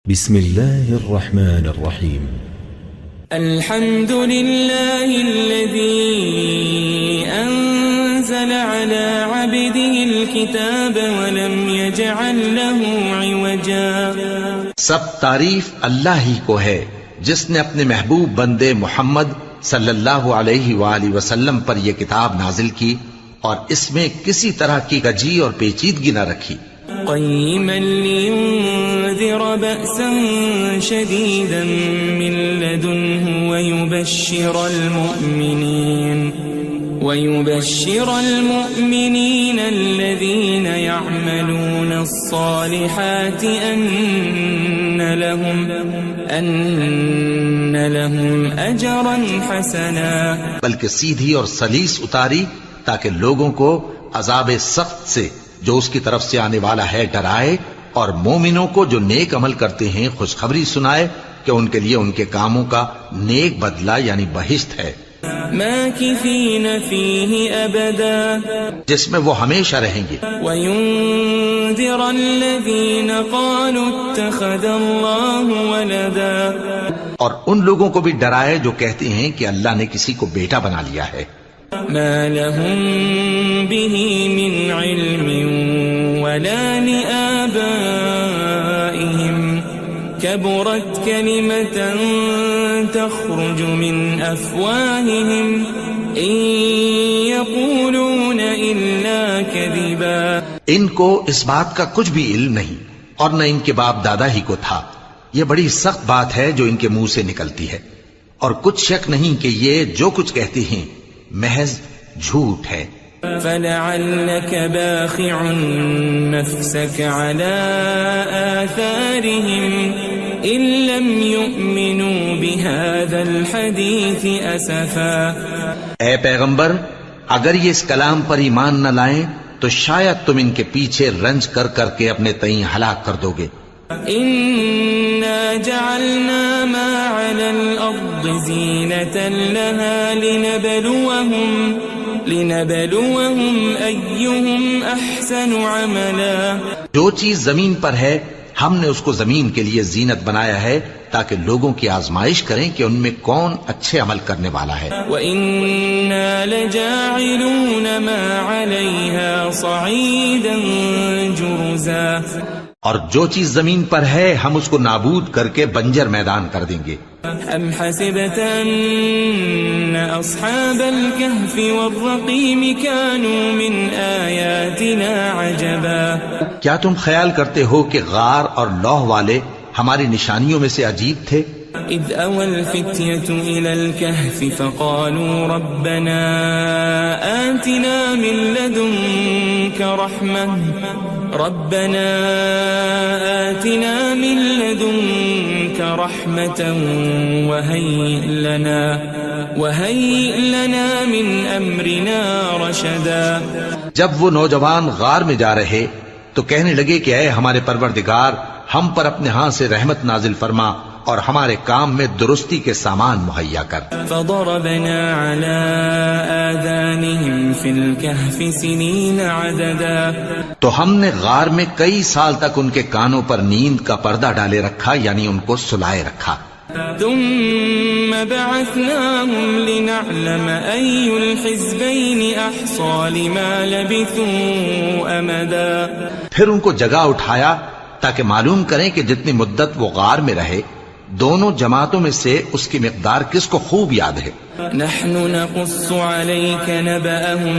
بسم الله الرحمن الرحيم. الحمد لله الذي أنزل على عبده الكتاب ولم يجعل له عوجا. سب تعریف اللہ ہی کو ہے جس نے اپنے محبوب بندے محمد صلی اللہ علیہ وآلہ وسلم پر یہ کتاب نازل کی اور اس میں کسی طرح کی کجی اور پیچیدگی نہ رکھی. قيما لينذر بأسا شديدا من لدنه ويبشر المؤمنين الذين يعملون الصالحات أن لهم أجرا حسنا. بلکہ سیدھی اور سلیس اتاری تاکہ لوگوں کو عذاب سخت سے جو اس کی طرف سے آنے والا ہے ڈرائے، اور مومنوں کو جو نیک عمل کرتے ہیں خوشخبری سنائے کہ ان کے لیے ان کے کاموں کا نیک بدلہ یعنی بہشت ہے، ماکثین فیہ ابدا، جس میں وہ ہمیشہ رہیں گے. وینذر الذین قالوا اتخذ اللہ ولدا، اور ان لوگوں کو بھی ڈرائے جو کہتے ہیں کہ اللہ نے کسی کو بیٹا بنا لیا ہے. ما لهم به من علم ولا لآبائهم كبرت كلمة تخرج من أفواههم إن يقولون إلا كذبا. ان کو اس بات کا کچھ بھی علم نہیں اور نہ ان کے باپ دادا ہی کو تھا. یہ بڑی سخت بات ہے جو ان کے منہ سے نکلتی ہے، اور کچھ شک نہیں کہ یہ جو کچھ کہتے ہیں محض جھوٹ ہے. فلعلك باخع نفسك على آثارهم إن لم يؤمنوا بهذا الحديث أسفا. اے پیغمبر، اگر یہ اس کلام پر ایمان نہ لائیں تو شاید تم ان کے پیچھے رنج کر کر کے اپنے تئیں ہلاک کر دو گے. إنا جعلنا ما على الأرض زينة لها لنبلوهم أيهم أحسن عملا. جو چیز زمین پر ہے ہم نے اس کو زمین کے لیے زینت بنایا ہے تاکہ لوگوں کی آزمائش کریں کہ ان میں کون اچھے عمل کرنے والا ہے. وَإِنَّا لَجَاعِلُونَ مَا عَلَيْهَا صَعِيدًا جُرُزًا. اور جو چیز زمین پر ہے ہم اس کو نابود کر کے بنجر میدان کر دیں گے. ام حسبت ان اصحاب الكهف والرقيم كانوا من آیاتنا عجبا. کیا تم خیال کرتے ہو کہ غار اور لوح والے ہماری نشانیوں میں سے عجیب تھے؟ اذ اوى الفتية الى الكهف فقالوا ربنا آتنا من لدنك رحمة وهيئ لنا من أمرنا رشدا. جب وہ نوجوان غار میں جا رہے تو کہنے لگے کہ اے ہمارے پروردگار، ہم پر اپنے ہاں سے رحمت نازل فرما اور ہمارے کام میں درستی کے سامان مہیا کر. فضربنا على آذانهم في الكهف سنين عددا. تو ہم نے غار میں کئی سال تک ان کے کانوں پر نیند کا پردہ ڈالے رکھا، یعنی ان کو سلائے رکھا. ثم بعثناهم لنعلم أي الحزبين أحصى لما لبثوا أمدا. پھر ان کو جگہ اٹھایا تاکہ معلوم کریں کہ جتنی مدت وہ غار میں رہے دونوں جماعتوں میں سے اس کی مقدار کس کو خوب یاد ہے. نحن نقص عليك نبأهم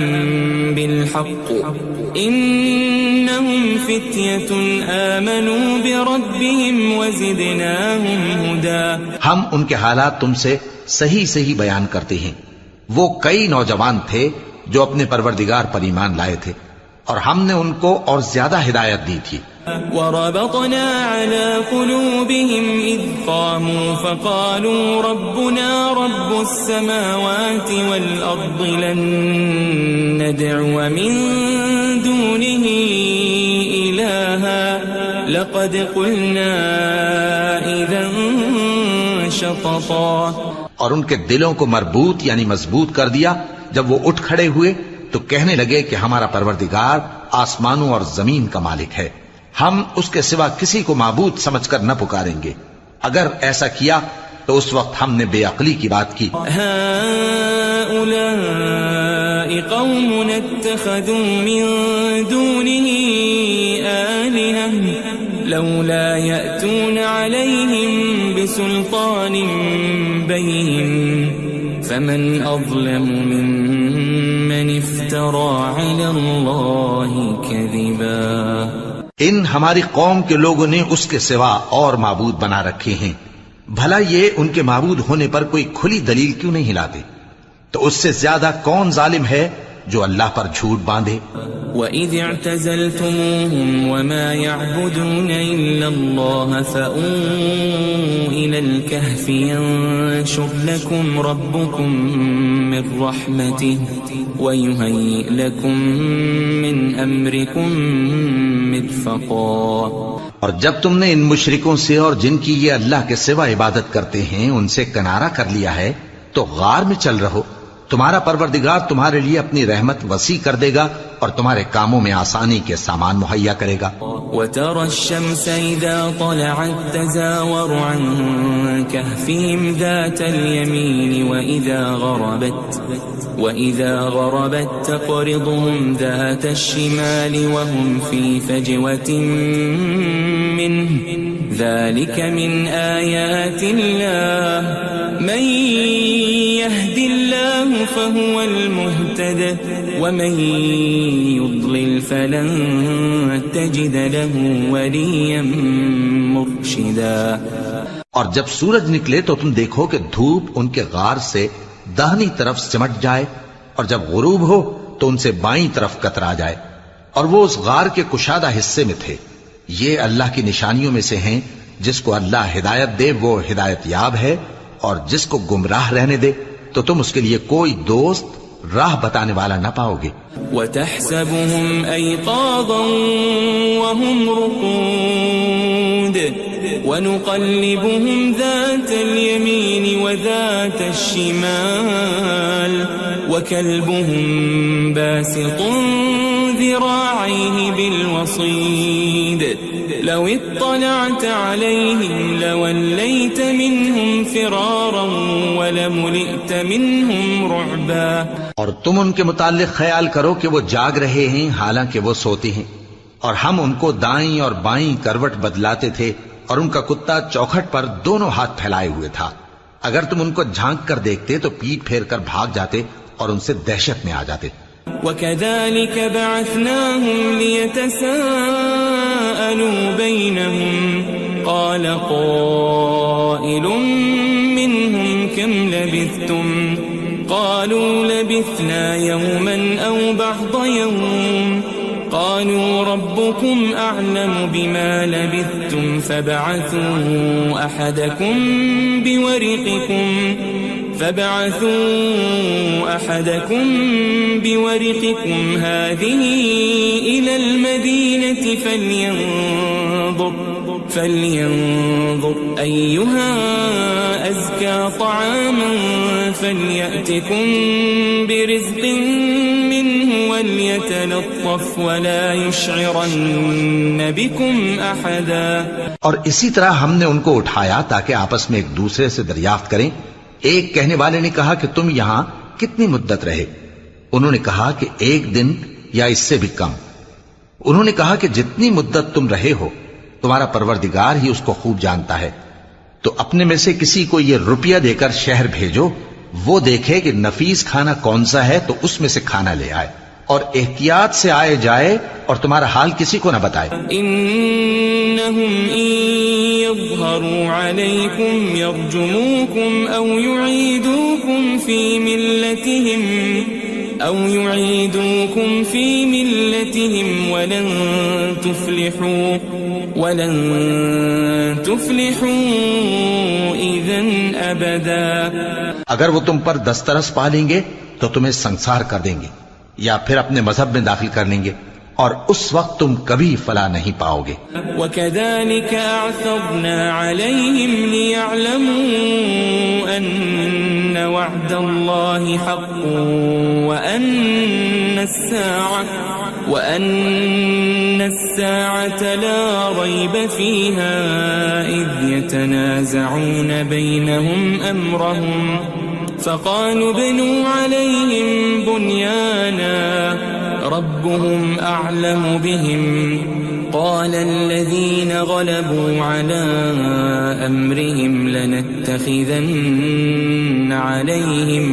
بالحق إنهم فتية آمنوا بربهم وزدناهم هدى. ہم ان کے حالات تم سے صحیح بیان کرتے ہیں. وہ کئی نوجوان تھے جو اپنے پروردگار پر ایمان لائے تھے اور ہم نے ان کو اور زیادہ ہدایت دی تھی. وربطنا على قلوبهم إذ قاموا فقالوا ربنا رب السماوات والأرض لن ندعو من دونه إلها لقد قلنا إذا شططا. اور ان کے دلوں کو مربوط یعنی مضبوط کر دیا. جب وہ اٹھ کھڑے ہوئے تو کہنے لگے کہ ہمارا پروردگار آسمانوں اور زمین کا مالک ہے، ہم اس کے سوا کسی کو معبود سمجھ کر نہ پکاریں گے. اگر ایسا کیا تو اس وقت ہم نے بے عقلی کی بات کی. هؤلاء قوم اتخذوا من دونه آلهة لولا يأتون عليهم بسلطان بين فمن أظلم ممن افترى على الله كذبا. ان ہماری قوم کے لوگوں نے اس کے سوا اور معبود بنا رکھے ہیں. بھلا یہ ان کے معبود ہونے پر کوئی کھلی دلیل کیوں نہیں لاتے؟ تو اس سے زیادہ کون ظالم ہے جو اللہ پر جھوٹ باندھے؟ وَإِذِ اعْتَزَلْتُمُوهُمْ وَمَا يَعْبُدُونَ إِلَّا اللَّهَ فَأْوُوا إِلَى الْكَهْفِ يَنشُرْ لَكُمْ رَبُّكُمْ مِنْ رَحْمَتِهِ وَيُهَيِّئْ لَكُمْ مِنْ أَمْرِكُمْ مِرْفَقًا. اور جب تم نے ان مشرکوں سے اور جن کی یہ اللہ کے سوا عبادت کرتے ہیں ان سے کنارہ کر لیا ہے تو غار میں چل رہو. تمہارا پروردگار تمہارے لیے اپنی رحمت وسیع کر دے گا اور تمہارے کاموں میں آسانی کے سامان مہیا کرے گا. وَتَرَى الشَّمْسَ إِذَا طَلَعَتْ تَزَاوَرُ عَنْ كَهْفِهِمْ ذَاتَ الْيَمِينِ وَإِذَا غَرَبَتْ تَقْرِضُهُمْ ذَاتَ الشِّمَالِ وَهُمْ فِي فَجْوَةٍ مِّنْهُ ذَلِكَ مِنْ آيَاتِ اللَّهِ مَنْ يَهْدِ اللَّهُ فَهُوَ الْمُهْتَدِ وَمَنْ يُضْلِلْ فَلَنْ تَجِدَ لَهُ وَلِيًّا مُرْشِدًا. اور جب سورج نکلے تو تم دیکھو کہ دھوپ ان کے غار سے داہنی طرف سمٹ جائے اور جب غروب ہو تو ان سے بائیں طرف کترا جائے اور وہ اس غار کے کشادہ حصے میں تھے. یہ اللہ کی نشانیوں میں سے ہیں. جس کو اللہ ہدایت دے وہ ہدایت یاب ہے اور جس کو گمراہ رہنے دے تو تم اس کے لیے کوئی دوست راہ بتانے والا نہ پاؤ گے. وَتَحْسَبُهُمْ أَيْقَاظًا وَهُمْ رُقُودٌ وَنُقَلِّبُهُمْ ذَاتَ الْيَمِينِ وَذَاتَ الشِّمَالِ وَكَلْبُهُمْ بَاسِطٌ ذِرَاعَيْهِ بِالْوَصِيدِ لَوِ اطَّلَعْتَ عَلَيْهِمْ لَوَلَّيْتَ مِنْهُمْ فِرَارًا وَلَمُلِئْتَ مِنْهُمْ رُعْبًا. اور تم ان کے متعلق خیال کرو کہ وہ جاگ رہے ہیں حالانکہ وہ سوتے ہیں اور ہم ان کو دائیں اور بائیں کروٹ بدلاتے تھے اور ان کا کتا چوکھٹ پر دونوں ہاتھ پھیلائے ہوئے تھا. اگر تم ان کو جھانک کر دیکھتے تو پیٹ پھیر کر بھاگ جاتے اور ان سے دہشت میں آ جاتے. وَكَذَلِكَ بَعَثْنَاهُمْ لِيَتَسَاءَلُوا بَيْنَهُمْ قَالَ قَائِلٌ مِّنْهُمْ كَمْ لَبِثْتُمْ قَالُوا لَبِثْنَا يَوْمًا أَوْ بَعْضَ يَوْمٍ قَالُوا رَبُّكُمْ أَعْلَمُ بِمَا لَبِثْتُمْ فَابْعَثُوا أَحَدَكُمْ بِوَرِقِكُمْ هَذِهِ إِلَى الْمَدِينَةِ فَلْيَنظُرْ أَيُّهَا أَزْكَى طَعَامًا فَلْيَأْتِكُمْ بِرِزْقٍ مِّنْهُ وَلْيَتَلَطَّفْ وَلَا يُشْعِرَنَّ بِكُمْ أَحَدًا. اور اسی طرح ہم نے ان کو اٹھایا تاکہ آپس میں ایک دوسرے سے دریافت کریں. ایک کہنے والے نے کہا کہ تم یہاں کتنی مدت رہے؟ انہوں نے کہا کہ 1 دن یا اس سے بھی کم. انہوں نے کہا کہ جتنی مدت تم رہے ہو تمہارا پروردگار ہی اس کو خوب جانتا ہے. تو اپنے میں سے کسی کو یہ روپیہ دے کر شہر بھیجو، وہ دیکھے کہ نفیس کھانا کون سا ہے تو اس میں سے کھانا لے آئے اور احتیاط سے آئے جائے اور تمہارا حال کسی کو نہ بتائے. انہم ان یظہروا علیکم یرجموکم او یعیدوکم فی ملتہم ولن تفلحوا اذن ابدا. اگر وہ تم پر دسترس پا لیں گے تو تمہیں سنسار کر دیں گے یا پھر اپنے مذہب میں داخل کر لیں گے اور اس وقت تم کبھی فلاح نہیں پاؤ گے. وَكَذَلِكَ أَعْثَرْنَا عَلَيْهِمْ لِيَعْلَمُوا أَنَّ وَعْدَ اللَّهِ حَقٌّ وَأَنَّ وأن الساعة لا ريب فيها إذ يتنازعون بينهم أمرهم فقالوا ابنوا عليهم بنيانا ربهم أعلم بهم قال الذين غلبوا على أمرهم لنتخذن عليهم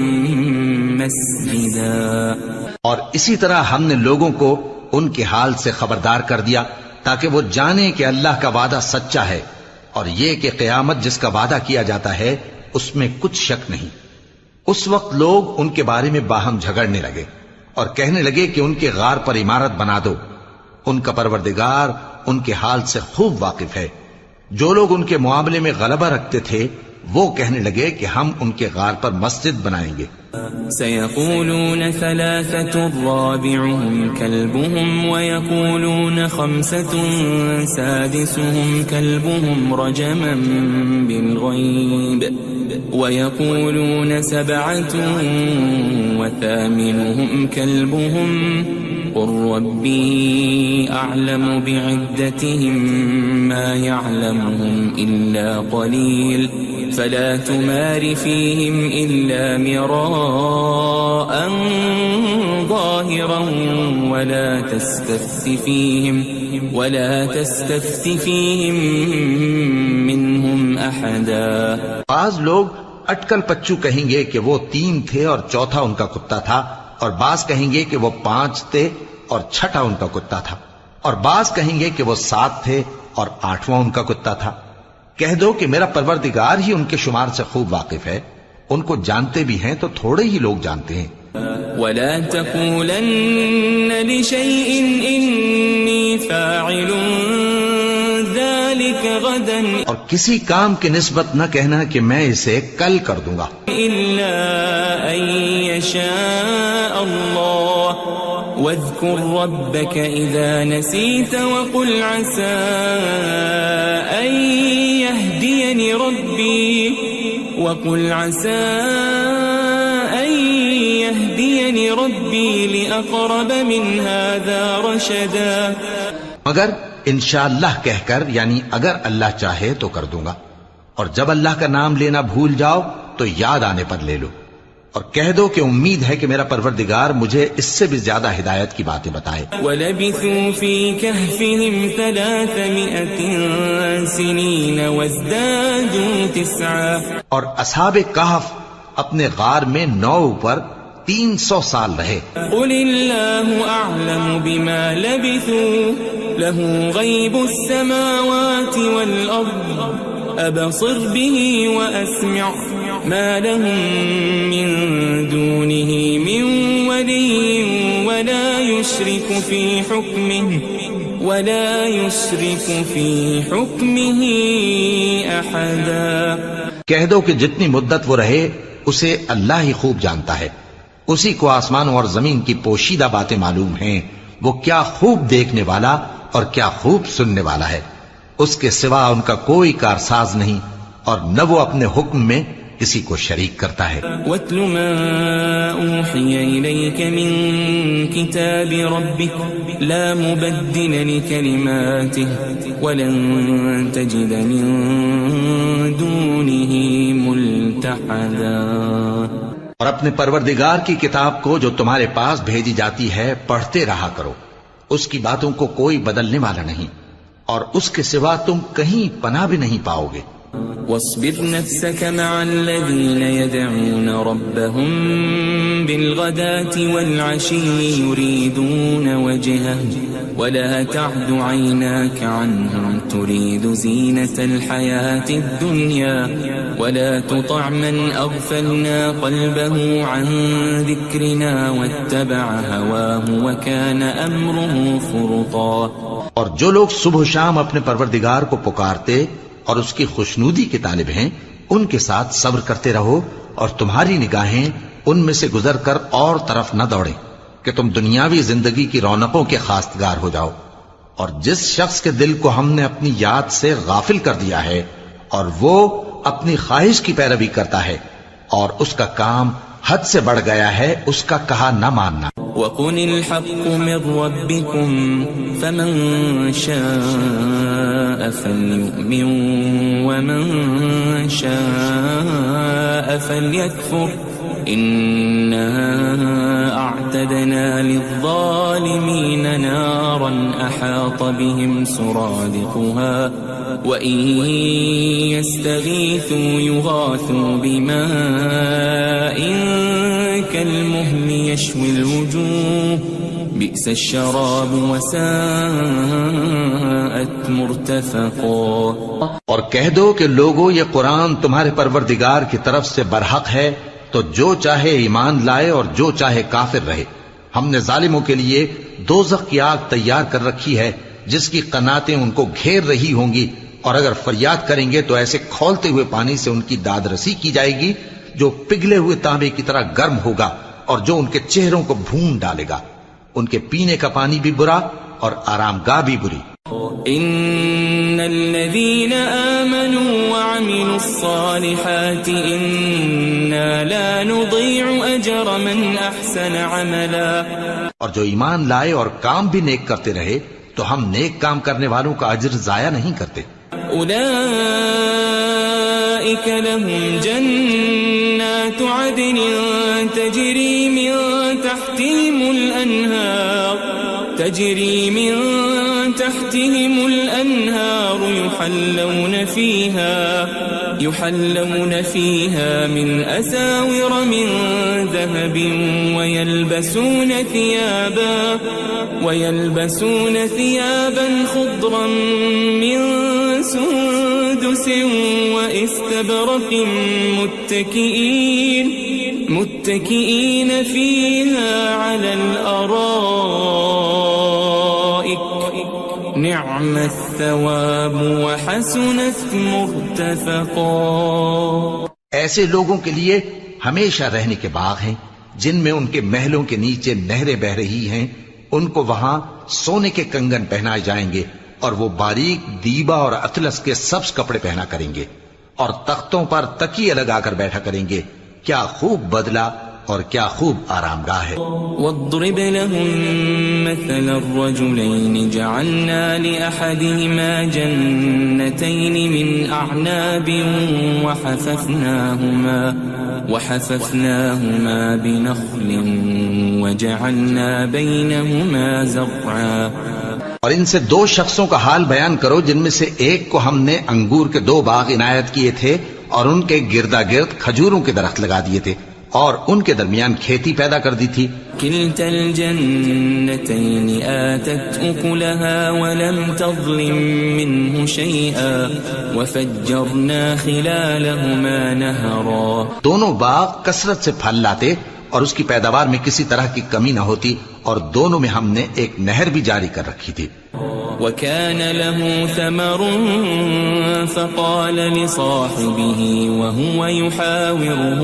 مسجدا. اور اسی طرح ہم نے لوگوں کو ان کے حال سے خبردار کر دیا تاکہ وہ جانیں کہ اللہ کا وعدہ سچا ہے اور یہ کہ قیامت جس کا وعدہ کیا جاتا ہے اس میں کچھ شک نہیں. اس وقت لوگ ان کے بارے میں باہم جھگڑنے لگے اور کہنے لگے کہ ان کے غار پر عمارت بنا دو. ان کا پروردگار ان کے حال سے خوب واقف ہے. جو لوگ ان کے معاملے میں غلبہ رکھتے تھے وہ کہنے لگے کہ ہم ان کے غار پر مسجد بنائیں گے. سيقولون ثلاثة رابعهم كلبهم ويقولون خمسة سادسهم كلبهم رجما بالغيب ويقولون سبعة وثامنهم كلبهم قل ربي أعلم بعدتهم ما يعلمهم إلا قليل فلا تمار فيهم إلا مراء ظاهرا ولا تستفت فيهم منهم أحدا. بعض لوگ اٹکل پچو کہیں گے کہ وہ 3 تھے اور چوتھا ان کا کتا تھا، اور بعض کہیں گے کہ وہ 5 تھے اور چھٹا ان کا کتا تھا، اور بعض کہیں گے کہ وہ 7 تھے اور 8واں ان کا کتا تھا. کہہ دو کہ میرا پروردگار ہی ان کے شمار سے خوب واقف ہے. ان کو جانتے بھی ہیں تو تھوڑے ہی لوگ جانتے ہیں. ولا تقولن لشيء إني فاعل ذلك غدا اور کسی کام کی نسبت نہ کہنا کہ میں اسے کل کر دوں گا إلا أن يشاء الله واذكر ربك إذا نسيت وقل عسى أن يهديني ربي لأقرب من هذا رشدا. مگر انشاءاللہ کہہ کر، یعنی اگر اللہ چاہے تو کر دوں گا، اور جب اللہ کا نام لینا بھول جاؤ تو یاد آنے پر لے لو، اور کہہ دو کہ امید ہے کہ میرا پروردگار مجھے اس سے بھی زیادہ ہدایت کی باتیں بتائے. وَلَبِثُوا فِي كَهْفِهِمْ 300 سِنِينَ وَازْدَادُوا 9. اور اصحاب کہف اپنے غار میں 9 پر 300 سال رہے. قُلِ اللَّهُ أَعْلَمُ بِمَا لَبِثُوا لَهُ غَيْبُ السَّمَاوَاتِ وَالْأَرْضِ أَبَصِرْ بِهِ وَأَسْمِعْ مَا لَهُم مِّن دُونِهِ مِن وَلِيٍّ وَلَا يُشْرِكُ فِي حُكْمِهِ أَحَدًا. کہہ دو کہ جتنی مدت وہ رہے اسے اللہ ہی خوب جانتا ہے. اسی کو آسمانوں اور زمین کی پوشیدہ باتیں معلوم ہیں. وہ کیا خوب دیکھنے والا اور کیا خوب سننے والا ہے. اس کے سوا ان کا کوئی کارساز نہیں، اور نہ وہ اپنے حکم میں کسی کو شریک کرتا ہے. وَاتْلُ مَا أُوحِيَ إِلَيْكَ مِن كِتَابِ رَبِّكَ لَا مُبَدِّلَ لِكَلِمَاتِهِ وَلَن تَجِدَ مِن دُونِهِ مُلْتَحَدًا. اور اپنے پروردگار کی کتاب کو جو تمہارے پاس بھیجی جاتی ہے پڑھتے رہا کرو. اس کی باتوں کو کوئی بدلنے والا نہیں، اور اس کے سوا تم کہیں پناہ بھی نہیں پاؤ گے. واصبر نفسك مع الذين يدعون ربهم بالغداة والعشي يريدون وجهه ولا تعد عيناك عنهم تريد زينة الحياة الدنيا ولا تطع من أغفلنا قلبه عن ذكرنا واتبع هواه وكان أمره فرطا. اور جو لوگ صبح و شام اپنے پروردگار کو پکارتے اور اس کی خوشنودی کے طالب ہیں ان کے ساتھ صبر کرتے رہو، اور تمہاری نگاہیں ان میں سے گزر کر اور طرف نہ دوڑیں کہ تم دنیاوی زندگی کی رونقوں کے خواستگار ہو جاؤ. اور جس شخص کے دل کو ہم نے اپنی یاد سے غافل کر دیا ہے اور وہ اپنی خواہش کی پیروی کرتا ہے اور اس کا کام حد سے بڑھ گیا ہے اس کا کہا نہ ماننا۔ وَقُلِ الْحَقُّ مِنْ رَبِّكُمْ فَمَنْ شَاءَ فَلْيُؤْمِنْ وَمَنْ شَاءَ فَلْيَكْفُرْ إِنَّا أَعْتَدْنَا لِلظَّالِمِينَ نَارًا أَحَاطَ بِهِمْ سُرَادِقُهَا وَإِنْ يَسْتَغِيثُوا يُغَاثُوا بِمَاءٍ كَالْمُهْلِ يَشْوِي الْوُجُوهَ بِئْسَ الشَّرَابُ وَسَاءَتْ مُرْتَفَقًا۔ اور کہہ دو کہ لوگو یہ قرآن تمہارے پروردگار کی طرف سے برحق ہے، تو جو چاہے ایمان لائے اور جو چاہے کافر رہے۔ ہم نے ظالموں کے لیے دوزخ کی آگ تیار کر رکھی ہے جس کی قناتیں ان کو گھیر رہی ہوں گی، اور اگر فریاد کریں گے تو ایسے کھولتے ہوئے پانی سے ان کی داد رسی کی جائے گی جو پگھلے ہوئے تانبے کی طرح گرم ہوگا اور جو ان کے چہروں کو بھون ڈالے گا۔ ان کے پینے کا پانی بھی برا اور آرام گاہ بھی بری۔ ان الذين آمنوا وعملوا الصالحات انا لا نضيع اجر من احسن عملا۔ اور جو ایمان لائے اور کام بھی نیک کرتے رہے تو ہم نیک کام کرنے والوں کا اجر ضائع نہیں کرتے۔ اولئك لهم جنات عدن تجري من تحتهم الأنهار يحلون فيها من أساور من ذهب ويلبسون ثيابا خضرا من سندس واستبرق متكئين فيها على الأرائك نعم الثواب وحسنت مرتفقا۔ ایسے لوگوں کے لیے ہمیشہ رہنے کے باغ ہیں جن میں ان کے محلوں کے نیچے نہریں بہ رہی ہیں، ان کو وہاں سونے کے کنگن پہنائے جائیں گے اور وہ باریک دیبا اور اطلس کے سبز کپڑے پہنا کریں گے، اور تختوں پر تکیے لگا کر بیٹھا کریں گے۔ کیا خوب بدلہ اور کیا خوب آرام گاہ ہے۔ واضرب لهم مثل الرجلين جعلنا لأحدهما جنتين من أعناب وحففناهما بنخل وجعلنا بينهما زرعا۔ اور ان سے دو شخصوں کا حال بیان کرو جن میں سے ایک کو ہم نے انگور کے 2 باغ عنایت کیے تھے اور ان کے گردا گرد کھجوروں کے درخت لگا دیے تھے اور ان کے درمیان کھیتی پیدا کر دی تھی۔ كلتا الجنتين آتت أكلها ولم تظلم منه شيئا وفجرنا خلالهما نهرا۔ دونوں باغ کثرت سے پھل لاتے اور اس کی پیداوار میں کسی طرح کی کمی نہ ہوتی، اور دونوں میں ہم نے ایک نہر بھی جاری کر رکھی تھی۔ وكان له ثمر فقال لصاحبه وهو يحاوره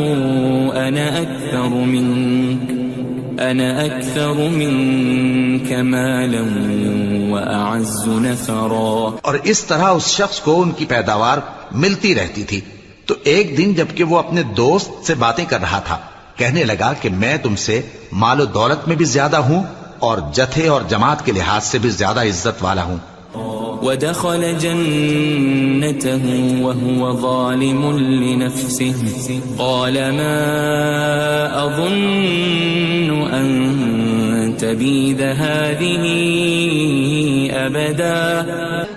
أنا أكثر منك مالا وأعز نفرا۔ اور اس طرح اس شخص کو ان کی پیداوار ملتی رہتی تھی، تو ایک دن جبکہ وہ اپنے دوست سے باتیں کر رہا تھا کہنے لگا کہ میں تم سے مال و دولت میں بھی زیادہ ہوں اور جتھے اور جماعت کے لحاظ سے بھی زیادہ عزت والا ہوں۔ ودخل جنته وهو ظالم لنفسه قال ما أظن أن تبيد هذه أبدا۔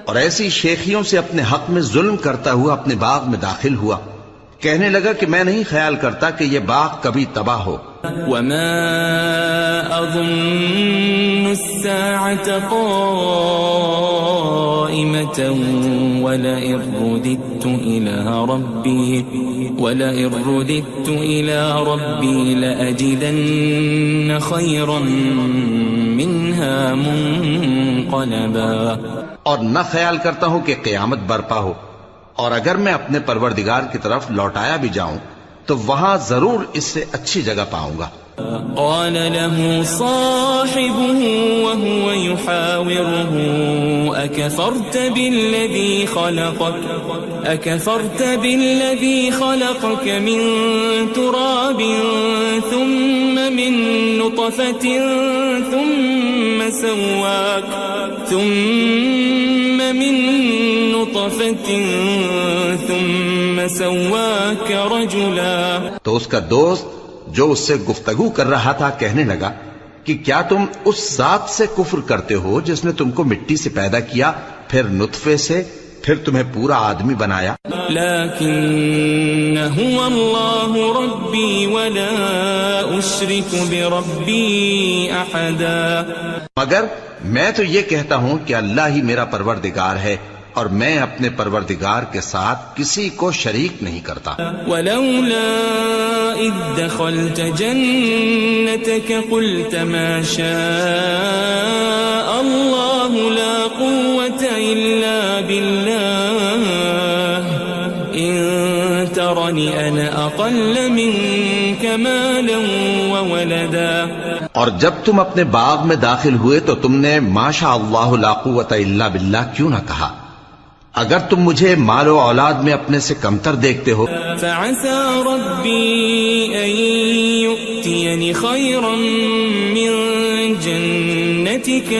اور ایسی شیخیوں سے اپنے حق میں ظلم کرتا ہوا اپنے باغ میں داخل ہوا، کہنے لگا کہ میں نہیں خیال کرتا کہ یہ باغ کبھی تباہ ہو۔ وما أظن الساعة قائمة ولئن رددت إلى ربي لأجدن خيرا منها منقلبا۔ اور نہ خیال کرتا ہوں کہ قیامت برپا ہو، اور اگر میں اپنے پروردگار کی طرف لوٹایا بھی جاؤں تو وہاں ضرور اس سے اچھی جگہ پاؤں گا۔ قال له صاحبه وهو يحاوره أكفرت بالذي خلقك من تراب ثم من نطفة ثم سواك رجلا. تو اس کا دوست جو اس سے گفتگو کر رہا تھا کہنے لگا کہ کیا تم اس ذات سے کفر کرتے ہو جس نے تم کو مٹی سے پیدا کیا، پھر نطفے سے، پھر تمہیں پورا آدمی بنایا. لیکن هو اللہ ربی ولا اشرک بربی احدا. مگر میں تو یہ کہتا ہوں کہ اللہ ہی میرا پروردگار ہے اور میں اپنے پروردگار کے ساتھ کسی کو شریک نہیں کرتا. ولولا اذ دخلت جنتك قلت ما شاء الله لا قوة إلا بالله إن ترني أنا أقل منك مالا وولدا. اور جب تم اپنے باغ میں داخل ہوئے تو تم نے ما شاء اللہ لا قوة الا باللہ کیوں نہ کہا؟ اگر تم مجھے مال و اولاد میں اپنے سے کمتر دیکھتے ہو. فعسى ربي أن يؤتيني خيرا من جنتك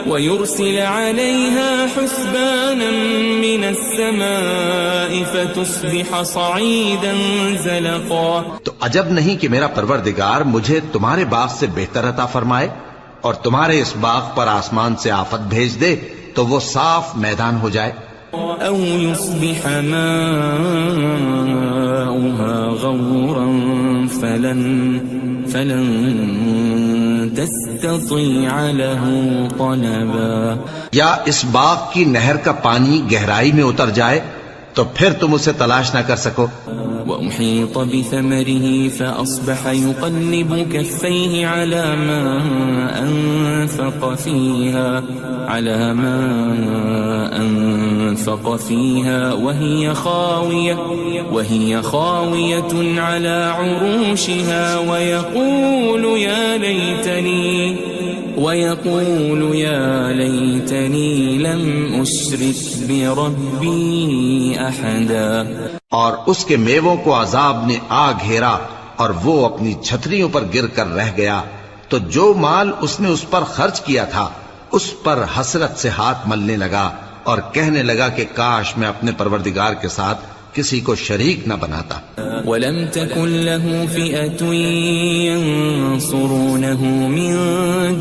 ويرسل عليها حسبانا من السماء فتصبح صعيدا زلقا. تو عجب نہیں کہ میرا پروردگار مجھے تمہارے باغ سے بہتر عطا فرمائے اور تمہارے اس باغ پر آسمان سے آفت بھیج دے تو وہ صاف میدان ہو جائے. او يصبح ماؤها غورا فلن تستطيع له طلبا. یا اس باغ کی نہر کا پانی گہرائی میں اتر جائے تو پھر تم اسے تلاش نہ کر سکو. وأحيط بثمره فأصبح يقلب كفيه على ما أنفق فيها وهي خاوية على عروشها ويقول يا ليتني لم أشرك بربي أحدا. اور اس کے میووں کو عذاب نے آ گھیرا اور وہ اپنی چھتریوں پر گر کر رہ گیا. تو جو مال اس نے اس پر خرچ کیا تھا اس پر حسرت سے ہاتھ ملنے لگا اور کہنے لگا کہ کاش میں اپنے پروردگار کے ساتھ کسی کو شریک نہ بناتا. وَلَمْ تَكُنْ لَهُ فِئَةٌ يَنْصُرُونَهُ مِنْ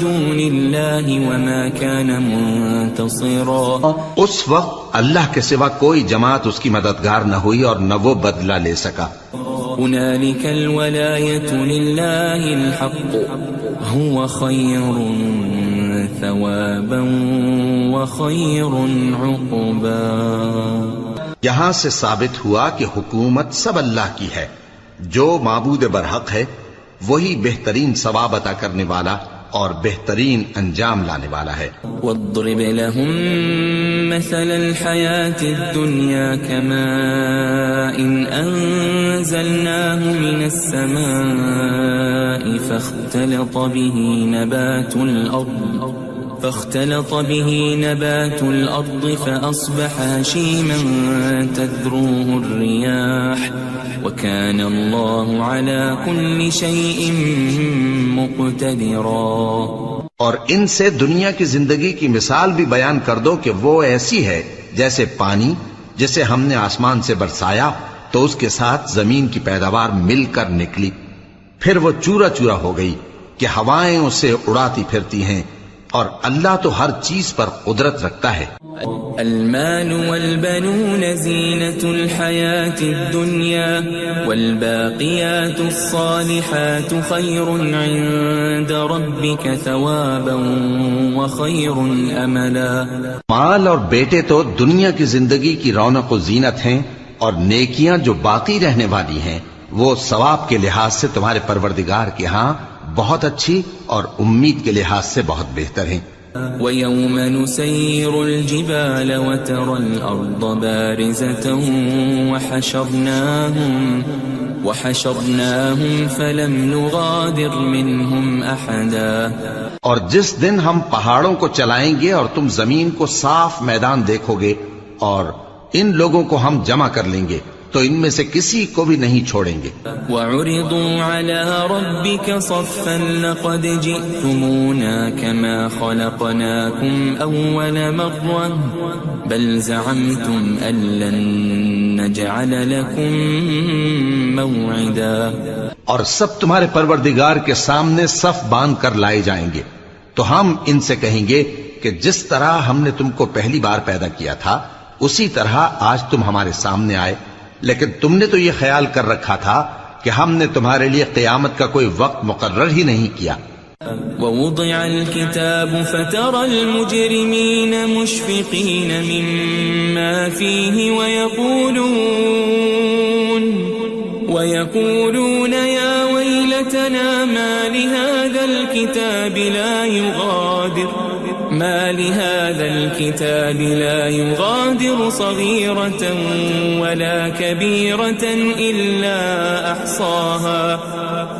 دُونِ اللَّهِ وَمَا كَانَ مُنْتَصِرًا. اس وقت اللہ کے سوا کوئی جماعت اس کی مددگار نہ ہوئی اور نہ وہ بدلہ لے سکا. هُنَالِكَ الْوَلَایَةُ لِلَّهِ الْحَقُّ هُوَ خَيْرٌ ثَوَابًا وَخَيْرٌ عُقْبًا. یہاں سے ثابت ہوا کہ حکومت سب اللہ کی ہے. جو معبود برحق ہے وہی بہترین ثواب عطا کرنے والا اور بہترین انجام لانے والا ہے. وَاضْرِبْ لَهُم مَّثَلَ الْحَيَاةِ الدُّنْيَا كَمَاءٍ أَنزَلْنَاهُ مِنَ السَّمَاءِ فاختلط به نبات الأرض فأصبح هشيما تذروه الرياح وكان الله على كل شيء مقتدرا. اور ان سے دنیا کی زندگی کی مثال بھی بیان کر دو کہ وہ ایسی ہے جیسے پانی جسے ہم نے آسمان سے برسایا تو اس کے ساتھ زمین کی پیداوار مل کر نکلی، پھر وہ چورا چورا ہو گئی کہ ہوائیں اسے اڑاتی پھرتی ہیں، اور اللہ تو ہر چیز پر قدرت رکھتا ہے. المال والبنون زینة الحیاة الدنیا والباقیات الصالحات خیر عند ربک ثوابا وخیر املا. مال اور بیٹے تو دنیا کی زندگی کی رونق و زینت ہیں، اور نیکیاں جو باقی رہنے والی ہیں وہ ثواب کے لحاظ سے تمہارے پروردگار کے ہاں بہت اچھی اور امید کے لحاظ سے بہت بہتر ہیں. وَيَوْمَ نُسَيِّرُ الْجِبَالَ وَتَرَى الْأَرْضَ بَارِزَةً وحشرناهم فلم نغادر منهم أحدا اور جس دن ہم پہاڑوں کو چلائیں گے اور تم زمین کو صاف میدان دیکھو گے اور ان لوگوں کو ہم جمع کر لیں گے تو ان میں سے کسی کو بھی نہیں چھوڑیں گے. وعرضوا على ربك صفا لقد جئتمونا كما خلقناكم أول مرة بل زعمتم أن لن نجعل لكم موعدا. اور سب تمہارے پروردگار کے سامنے صف باندھ کر لائے جائیں گے تو ہم ان سے کہیں گے کہ جس طرح ہم نے تم کو پہلی بار پیدا کیا تھا اسی طرح آج تم ہمارے سامنے آئے، لیکن تم نے تو یہ خیال کر رکھا تھا کہ ہم نے تمہارے لیے قیامت کا کوئی وقت مقرر ہی نہیں کیا. ووضع الكتاب فترى المجرمين مشفقين مما فيه ويقولون يا ويلتنا ما لهذا الكتاب لا يغادر صغيرة ولا كبيرة إلا أحصاها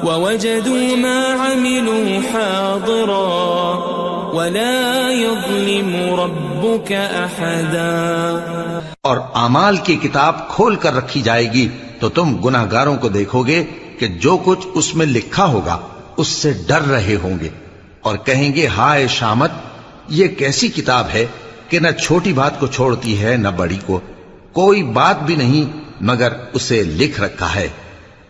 ووجدوا ما عملوا حاضرا ولا يظلم ربك أحدا. اور اعمال کی کتاب کھول کر رکھی جائے گی تو تم گناہگاروں کو دیکھو گے کہ جو کچھ اس میں لکھا ہوگا اس سے ڈر رہے ہوں گے اور کہیں گے ہائے شامت، یہ کیسی کتاب ہے کہ نہ چھوٹی بات کو چھوڑتی ہے نہ بڑی کو، کوئی بات بھی نہیں مگر اسے لکھ رکھا ہے،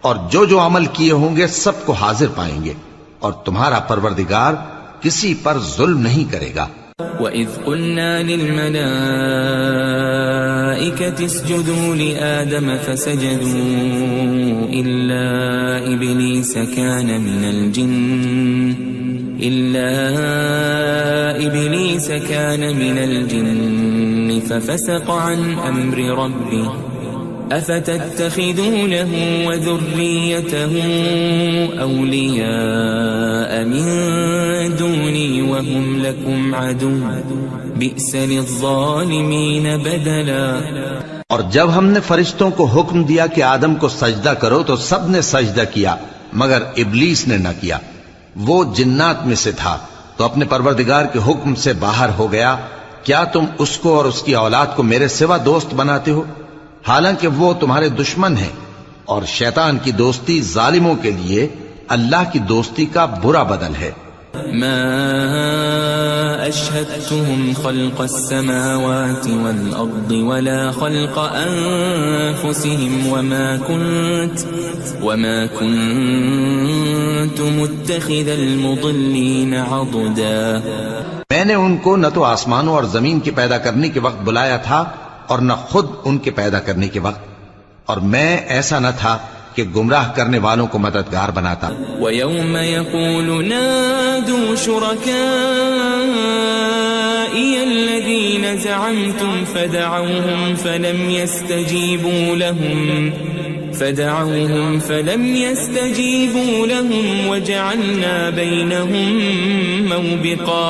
اور جو عمل کیے ہوں گے سب کو حاضر پائیں گے، اور تمہارا پروردگار کسی پر ظلم نہیں کرے گا. وَإِذْ قُلْنَا لِلْمَلَائِكَةِ اسْجُدُوا لِآدَمَ فَسَجَدُوا إِلَّا إِبْلِيسَ كَانَ مِنَ الْجِنِّ فَفَسَقَ عَنْ أَمْرِ رَبِّهِ أَفَتَتَّخِذُونَهُ وَذُرِّيَّتَهُ أَوْلِيَاءَ مِن دُونِي وَهُمْ لَكُمْ عَدُوٌّ بِئْسَ لِلظَّالِمِينَ بَدَلًا. اور جب ہم نے فرشتوں کو حکم دیا کہ آدم کو سجدہ کرو تو سب نے سجدہ کیا مگر ابلیس نے نہ کیا، وہ جنات میں سے تھا تو اپنے پروردگار کے حکم سے باہر ہو گیا. کیا تم اس کو اور اس کی اولاد کو میرے سوا دوست بناتے ہو حالانکہ وہ تمہارے دشمن ہیں، اور شیطان کی دوستی ظالموں کے لیے اللہ کی دوستی کا برا بدل ہے. ما أشهدتهم خلق السماوات والأرض ولا خلق أنفسهم وما كنت متخذ المضلين عضدا. میں نے ان کو نہ تو آسمانوں اور زمین کے پیدا کرنے کے وقت بلایا تھا اور نہ خود ان کے پیدا کرنے کے وقت، اور میں ایسا نہ تھا کہ گمراہ کرنے والوں کو مددگار بناتا. وَيَوْمَ يَقُولُ نَادُوا شُرَكَائِيَ الَّذِينَ زَعَمْتُمْ فَدَعَوْهُمْ فَلَمْ يَسْتَجِيبُوا لَهُمْ وَجَعَلْنَا بَيْنَهُمْ مَوْبِقًا.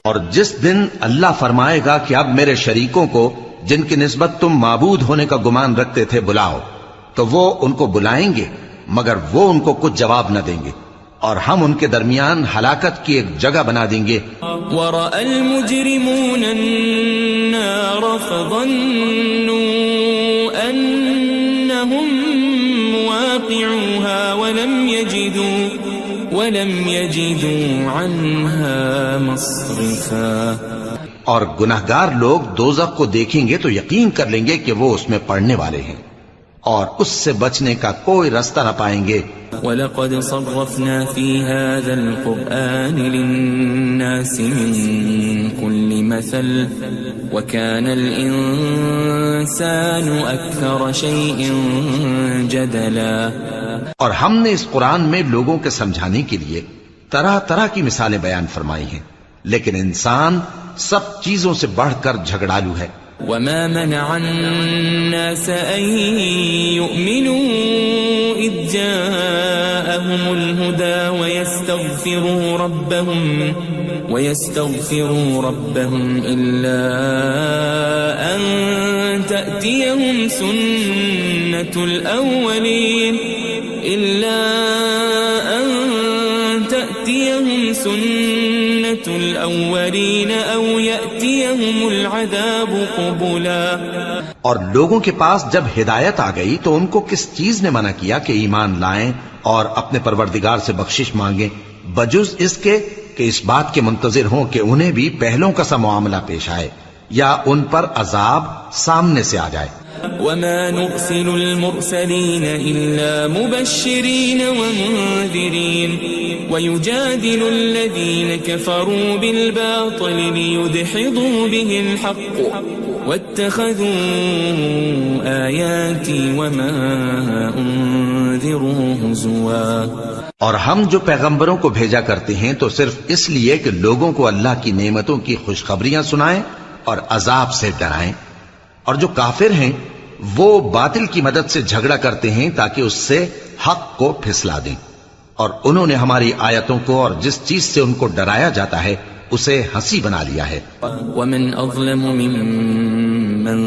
اور جس دن اللہ فرمائے گا کہ اب میرے شریکوں کو جن کی نسبت تم معبود ہونے کا گمان رکھتے تھے بلاؤ، تو وہ ان کو بلائیں گے مگر وہ ان کو کچھ جواب نہ دیں گے، اور ہم ان کے درمیان ہلاکت کی ایک جگہ بنا دیں گے. وَرَأَى الْمُجْرِمُونَ النَّارَ فَظَنُّوا أَنَّهُمْ مُوَاقِعُوهَا وَلَمْ يَجِدُوا عَنْهَا مَصْرِفًا. اور گناہگار لوگ دوزخ کو دیکھیں گے تو یقین کر لیں گے کہ وہ اس میں پڑنے والے ہیں اور اس سے بچنے کا کوئی راستہ نہ پائیں گے. وَلَقَدْ صَرَّفْنَا فِي هَذَا الْقُرْآنِ لِلنَّاسِ مِنْ كُلِّ مَثَلٍ وَكَانَ الْإِنسَانُ أَكْثَرَ شَيْءٍ جَدَلًا. اور ہم نے اس قرآن میں لوگوں کے سمجھانے کے لیے طرح طرح کی مثالیں بیان فرمائی ہیں، لیکن انسان سب چیزوں سے بڑھ کر جھگڑالو ہے. وَمَا مَنَعَ النَّاسَ أَن يُؤْمِنُوا إِذْ جَاءَهُمُ الْهُدَى وَيَسْتَغْفِرُوا رَبَّهُمْ إِلَّا أَن تَأْتِيَهُمْ سُنَّةُ الْأَوَّلِينَ إلا أن تأتيهم سنة الأولين أو يأتيهم العذاب قبلا. اور لوگوں کے پاس جب ہدایت آ گئی تو ان کو کس چیز نے منع کیا کہ ایمان لائیں اور اپنے پروردگار سے بخشش مانگیں بجز اس کے کہ اس بات کے منتظر ہوں کہ انہیں بھی پہلوں کا سا معاملہ پیش آئے یا ان پر عذاب سامنے سے آ جائے. وما نرسل المرسلين إلا مبشرين ومنذرين ويجادل الذين كفروا بالباطل ليدحضوا به الحق واتخذوا آياتي وما أنذروا هزوا. اور ہم جو پیغمبروں کو بھیجا کرتے ہیں تو صرف اس لیے کہ لوگوں کو اللہ کی نعمتوں کی خوشخبریاں سنائیں اور عذاب سے ڈرائیں. اور جو کافر ہیں وہ باطل کی مدد سے جھگڑا کرتے ہیں تاکہ اس سے حق کو پھسلا دیں. اور انہوں نے ہماری آیتوں کو اور جس چیز سے ان کو ڈرایا جاتا ہے اسے ہنسی بنا لیا ہے. ومن اظلم ممن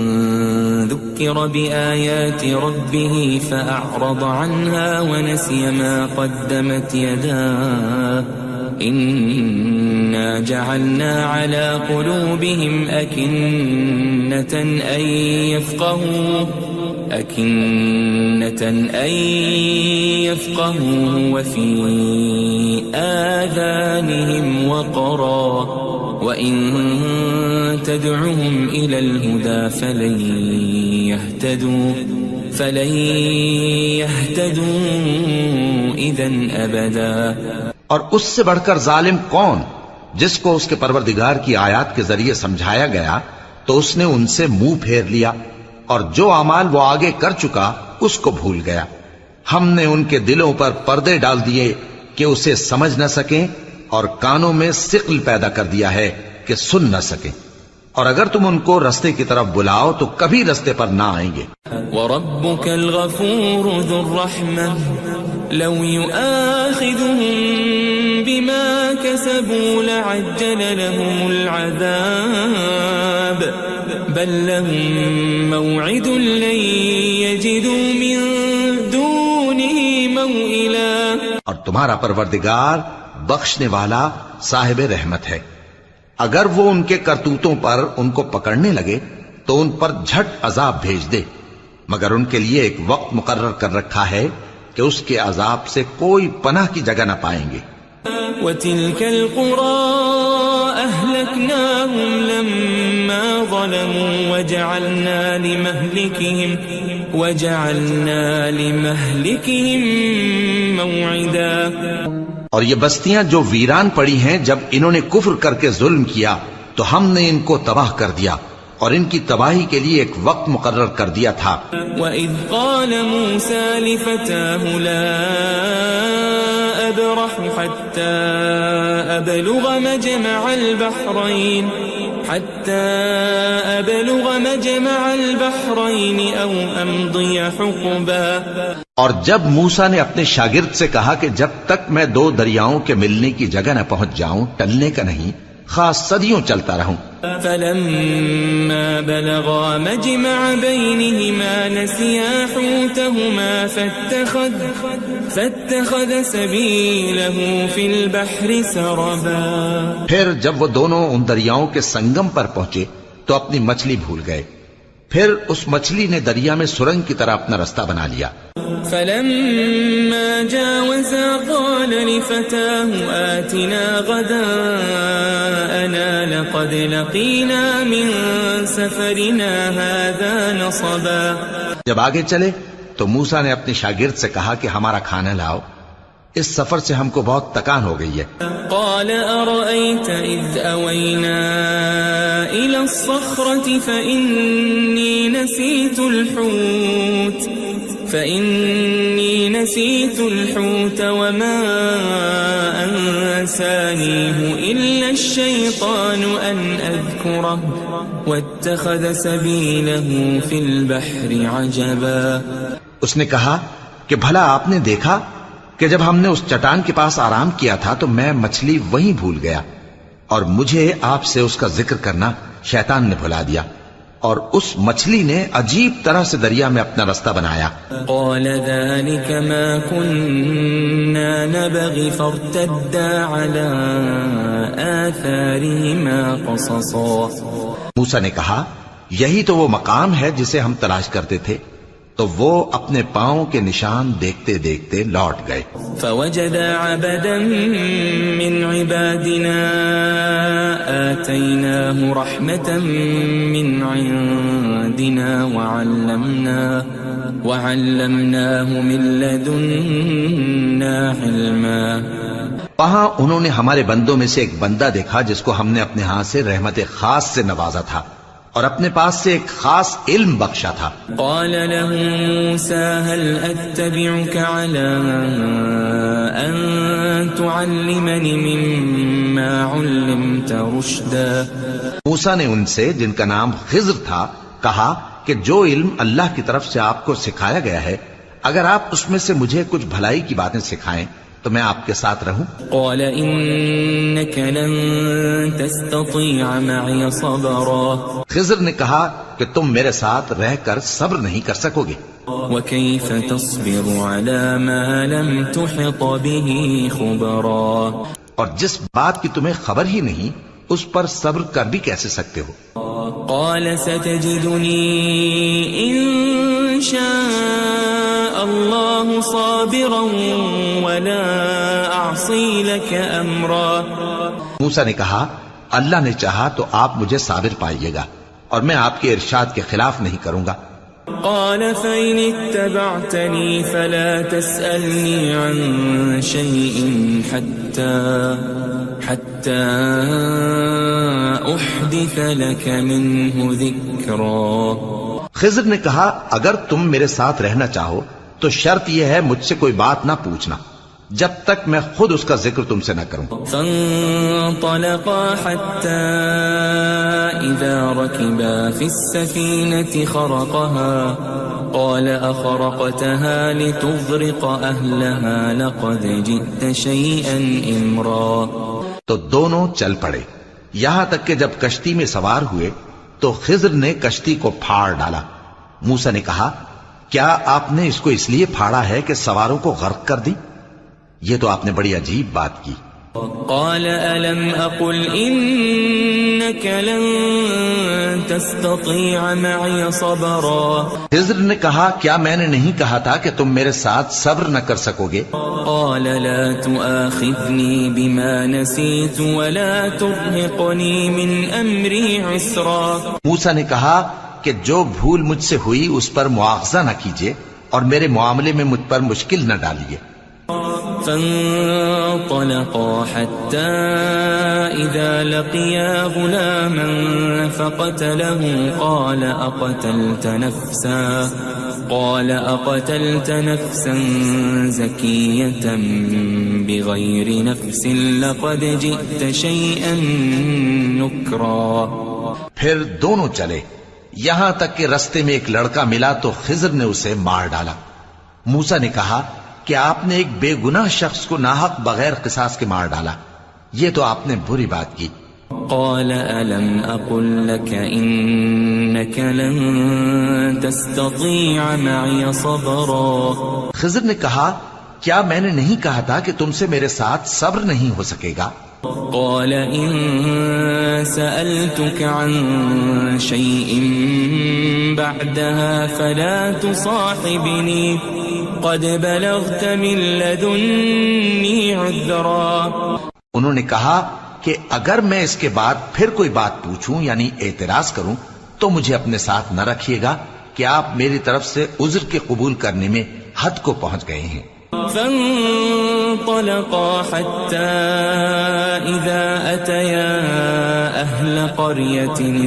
ذكر بآيات ربه فأعرض عنها ونسي ما قدمت يداه إنا جعلنا على قلوبهم أكنة أن يفقهوا وفي آذانهم وقرا وإن تدعهم إلى الهدى فلن يهتدوا إذن أبدا. اور اس سے بڑھ کر ظالم کون جس کو اس کے پروردگار کی آیات کے ذریعے سمجھایا گیا تو اس نے ان سے منہ پھیر لیا اور جو اعمال وہ آگے کر چکا اس کو بھول گیا. ہم نے ان کے دلوں پر پردے ڈال دیے کہ اسے سمجھ نہ سکیں اور کانوں میں ثقل پیدا کر دیا ہے کہ سن نہ سکیں. اور اگر تم ان کو رستے کی طرف بلاؤ تو کبھی رستے پر نہ آئیں گے. وَرَبُّكَ الْغَفُورُ ذُو الرَّحْمَةِ لَوْ يُؤَاخِذُهُم بِمَا كَسَبُوا لَعَجَّلَ لَهُمُ الْعَذَابَ بَل لَّهُم مَّوْعِدٌ لَّن يَجِدُوا مِن دُونِهِ مَوْئِلًا. اور تمہارا پروردگار بخشنے والا صاحب رحمت ہے. اگر وہ ان کے کرتوتوں پر ان کو پکڑنے لگے تو ان پر جھٹ عذاب بھیج دے مگر ان کے لیے ایک وقت مقرر کر رکھا ہے کہ اس کے عذاب سے کوئی پناہ کی جگہ نہ پائیں گے. وَتِلْكَ الْقُرَىٰ أَهْلَكْنَاهُمْ لَمَّا ظَلَمُوا وَجَعَلْنَا لِمَهْلِكِهِمْ مَوْعِدًا. اور یہ بستیاں جو ویران پڑی ہیں جب انہوں نے کفر کر کے ظلم کیا تو ہم نے ان کو تباہ کر دیا اور ان کی تباہی کے لیے ایک وقت مقرر کر دیا تھا. وَإِذْ قَالَ مُوسَىٰ لِفَتَاهُ لَا أَبْرَحُ حَتَّىٰ أَبْلُغَ مَجْمَعَ الْبَحْرَيْنِ أَوْ أَمْضِيَ حُقُبًا. اور جب موسیٰ نے اپنے شاگرد سے کہا کہ جب تک میں دو دریاؤں کے ملنے کی جگہ نہ پہنچ جاؤں ٹلنے کا نہیں خاص صدیوں چلتا رہوں. فَلَمَّا بَلَغَا مَجْمَعَ بَيْنِهِمَا نَسِيَا حُوتَهُمَا فَاتَّخَذَ سَبِيلَهُ فِي الْبَحْرِ سَرَبًا. پھر جب وہ دونوں ان دریاؤں کے سنگم پر پہنچے تو اپنی مچھلی بھول گئے. پھر اس مچھلی نے دریا میں سرنگ کی طرح اپنا رستہ بنا لیا. فَلَمَّا جَاوَزَا قَالَ لِفَتَاهُ آتِنَا غَدَاءَنَا لَقَدْ لَقِينَا مِن سَفَرِنَا هَٰذَا نَصَبًا. جب آگے چلے تو موسیٰ نے اپنے شاگرد سے کہا کہ ہمارا کھانا لاؤ اس سفر سے ہم کو بہت تکان ہو گئی ہے. قال أرأيت إذ أوينا إلى الصخرة فإني نسيت الحوت وما أنسانيه إلا الشيطان أن أذكره واتخذ سبيله في البحر عجبا. اس نے کہا کہ بھلا آپ نے دیکھا کہ جب ہم نے اس چٹان کے پاس آرام کیا تھا تو میں مچھلی وہیں بھول گیا اور مجھے آپ سے اس کا ذکر کرنا شیطان نے بھلا دیا اور اس مچھلی نے عجیب طرح سے دریا میں اپنا رستہ بنایا. قال ذلك ما كنا نبغي فارتدا على آثارهما قصصا. موسیٰ نے کہا یہی تو وہ مقام ہے جسے ہم تلاش کرتے تھے. تو وہ اپنے پاؤں کے نشان دیکھتے دیکھتے لوٹ گئے. فوجد عبدا من عبادنا آتيناه رحمة من عندنا وعلمناه من لدنا علما. وہاں انہوں نے ہمارے بندوں میں سے ایک بندہ دیکھا جس کو ہم نے اپنے ہاں سے رحمت خاص سے نوازا تھا اور اپنے پاس سے ایک خاص علم بخشا تھا. قال له موسى هل أتبعك على أن تعلمني مما علمت رشدا. موسیٰ نے ان سے جن کا نام خضر تھا کہا کہ جو علم اللہ کی طرف سے آپ کو سکھایا گیا ہے اگر آپ اس میں سے مجھے کچھ بھلائی کی باتیں سکھائیں تو میں آپ کے ساتھ رہوں. قال إنك لن تستطيع معي صبرا. خضر نے کہا کہ تم میرے ساتھ رہ کر صبر نہیں کر سکو گے. وكيف تصبر على ما لم تحط به خبرا. اور جس بات کی تمہیں خبر ہی نہیں اس پر صبر کر بھی کیسے سکتے ہو. قال ستجدني إن شاء الله صابرا ولا أعصي لك أمرا. موسیٰ نے کہا اللہ نے چاہا تو آپ مجھے صابر پائیے گا اور میں آپ کے ارشاد کے خلاف نہیں کروں گا. قال فإن اتبعتني فلا تسألني عن شيء حتى أحدث لك منه ذكرا. خضر نے کہا اگر تم میرے ساتھ رہنا چاہو تو شرط یہ ہے مجھ سے کوئی بات نہ پوچھنا جب تک میں خود اس کا ذکر تم سے نہ کروں. فانطلقا حتى إذا ركبا في السفينة خرقها قال أخرقتها لتغرق أهلها لقد جئت شيئا إمرا. تو دونوں چل پڑے یہاں تک کہ جب کشتی میں سوار ہوئے تو خضر نے کشتی کو پھاڑ ڈالا. موسیٰ نے کہا کیا آپ نے اس کو اس لیے پھاڑا ہے کہ سواروں کو غرق کر دی؟ یہ تو آپ نے بڑی عجیب بات کی. قال ألم أقل إنك لن تستطيع معي صبرا. خضر نے کہا کیا میں نے نہیں کہا تھا کہ تم میرے ساتھ صبر نہ کر سکو گے؟ قال لا تؤاخذني بما نسيت ولا ترهقني من أمري عسرا. موسیٰ نے کہا کہ جو بھول مجھ سے ہوئی اس پر مواخذہ نہ کیجیے اور میرے معاملے میں مجھ پر مشکل نہ ڈالیے. فانطلقا حتى إذا لقيا غلاما فقتله قال أقتلت نفسا زكية بغير نفس لقد جئت شيئا نكرا. پھر دونوں چلے یہاں تک کہ رستے میں ایک لڑکا ملا تو خضر نے اسے مار ڈالا. موسیٰ نے کہا کہ آپ نے ایک بے گناہ شخص کو ناحق بغیر قصاص کے مار ڈالا. یہ تو آپ نے بری بات کی. قال ألم أقل لك إنك لن تستطيع معي صبرا. خضر نے کہا کیا میں نے نہیں کہا تھا کہ تم سے میرے ساتھ صبر نہیں ہو سکے گا؟ قال إن سألتك عن شيء بعدها فلا تصاحبني قد بلغت من لدني عذرا. انہوں نے کہا کہ اگر میں اس کے بعد پھر کوئی بات پوچھوں یعنی اعتراض کروں تو مجھے اپنے ساتھ نہ رکھیے گا کہ آپ میری طرف سے عذر کے قبول کرنے میں حد کو پہنچ گئے ہیں. فانطلقا حتى إذا أتيا أهل قرية